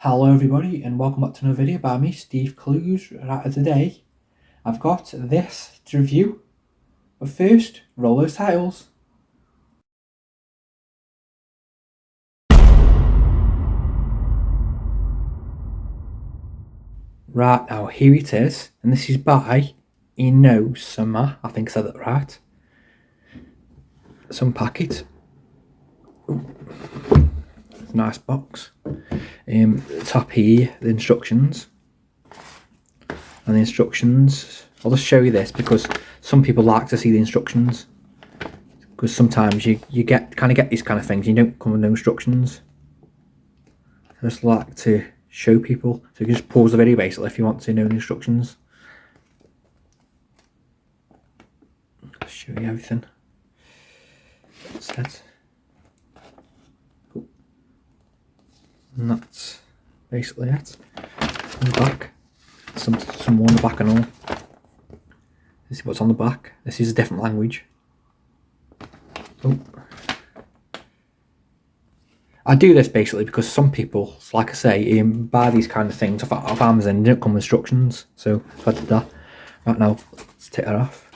Hello everybody and welcome back to another video by me, Steve Clues. Right, today I've got this to review, but first, roll those titles. Right, now here it is, and this is by ENUOSUMA, I think I said that right. Some packet. Nice box. Top here, the instructions. And the instructions, I'll just show you this because some people like to see the instructions. Because sometimes you get these kind of things, you don't come with no instructions. I just like to show people, so you can just pause the video basically if you want to know the instructions. I'll show you everything. Set. And that's basically it. On the back, some more on the back and all. This is what's on the back. This is a different language. Oh. I do this basically because some people, like I say, buy these kind of things off Amazon. They don't come with instructions, so I did that. Right now, let's take that off.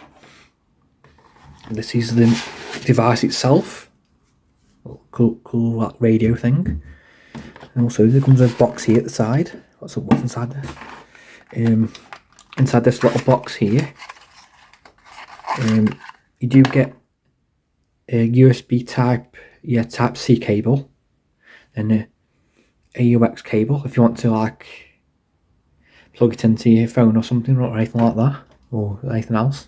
This is the device itself. Cool like radio thing. And also there comes a box here at the side. What's inside this? Inside this little box here, you do get a USB type C cable and a AUX cable if you want to like plug it into your phone or something or anything like that, or anything else.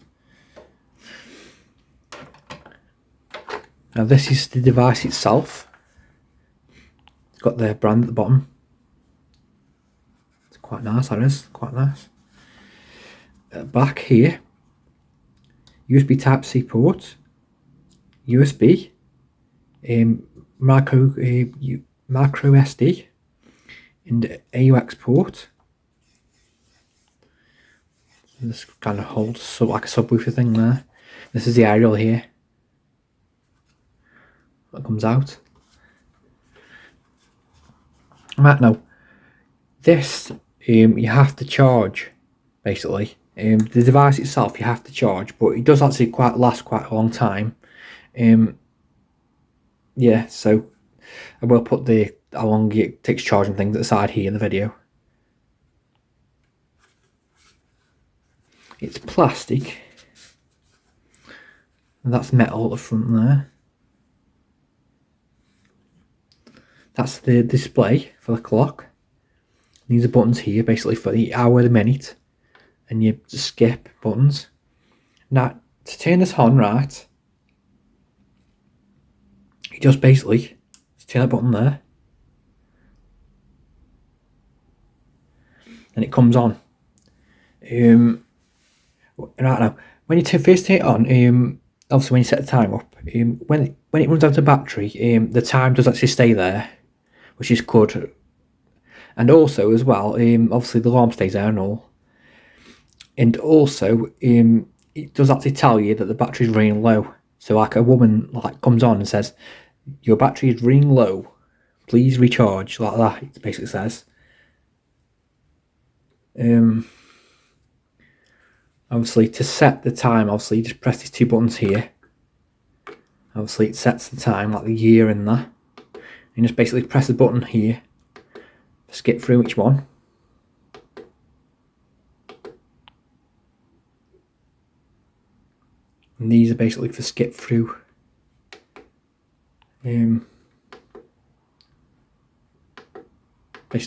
Now this is the device itself. It's got the brand at the bottom. It's quite nice, that is, quite nice. Back here, USB type C port, USB, micro SD, and AUX port. So this kind of holds like a subwoofer thing there. This is the aerial here that comes out. Right, now this you have to charge basically. The device itself you have to charge, but it does actually last quite a long time. Yeah, so I will put how long it takes charging things at the side here in the video. It's plastic, and that's metal at the front there. That's the display for the clock. These are buttons here basically for the hour, the minute, and your skip buttons. Now to turn this on, right, you just basically turn that button there and it comes on. Right now, when you first turn it on, obviously when you set the time up, when it runs out of battery, the time does actually stay there, which is good. And also as well, obviously the alarm stays there and all. And also, it does actually tell you that the battery is running low. So like a woman like comes on and says, "Your battery is running low. Please recharge," like that. It basically says. Obviously, to set the time, obviously you just press these two buttons here. Obviously, it sets the time, like the year and that. You just basically press the button here. Skip through each one. And these are basically for skip through. Basically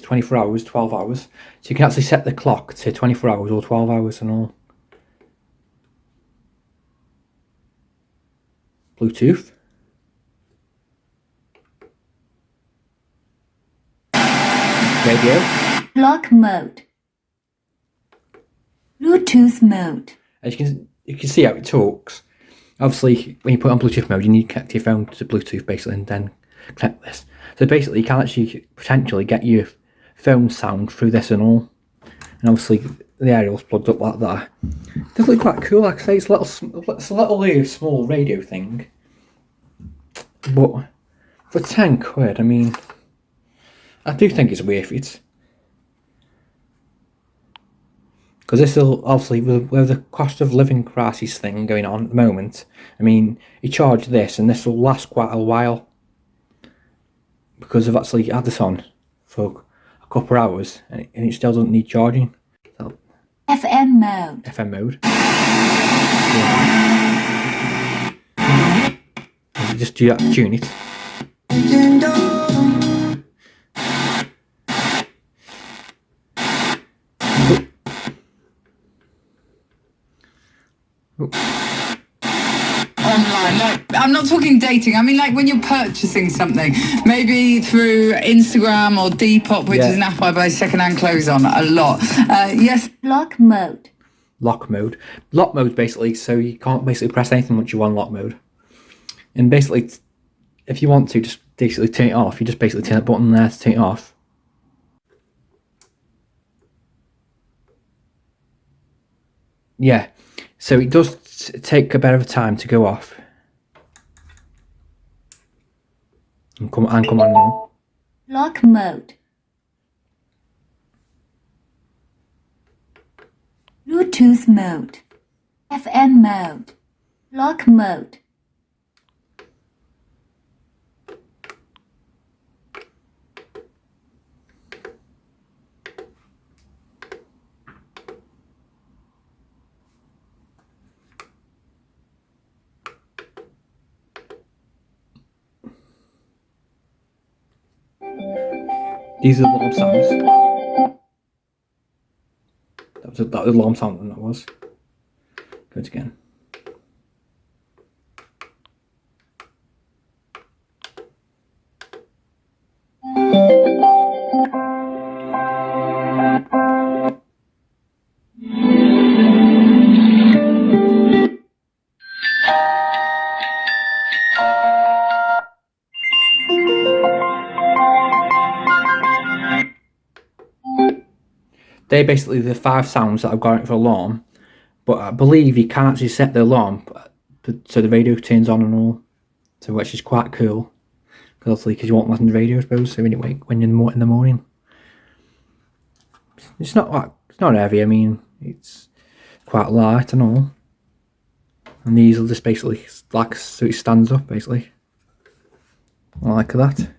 24 hours, 12 hours. So you can actually set the clock to 24 hours or 12 hours and all. Bluetooth. Radio. Clock mode. Bluetooth mode. As you can see how it talks. Obviously, when you put it on Bluetooth mode, you need to connect your phone to Bluetooth basically, and then connect this. So basically, you can actually potentially get your phone sound through this and all. And obviously, the aerial's plugged up like that. It does look quite cool. Like I say, it's a little small radio thing. But for £10, I mean, I do think it's worth it. Because this will, obviously, with the cost of living crisis thing going on at the moment, I mean, you charge this and this will last quite a while. Because I've actually had this on for a couple of hours and it still doesn't need charging. So, FM mode. FM mode. Yeah. You just do that to tune it. Online, like, I'm not talking dating, I mean like when you're purchasing something, maybe through Instagram or Depop, which is an app I buy second-hand clothes on a lot. Yes. Lock mode. Lock mode. Lock mode basically, so you can't basically press anything once you're on lock mode. And basically, if you want to just basically turn it off, you just basically turn that button there to turn it off. Yeah, so it does take a bit of time to go off. And come on. Lock mode. Bluetooth mode. FM mode. Lock mode. These are the alarm sounds. That was alarm sound when that was. Go it again. They're basically the 5 sounds that I've got for alarm, but I believe you can actually set the alarm so the radio turns on and all, so which is quite cool. Because you won't listen to the radio, I suppose. So anyway, when you're in the morning, it's not heavy. I mean, it's quite light and all. And these will just basically so it stands up basically like that.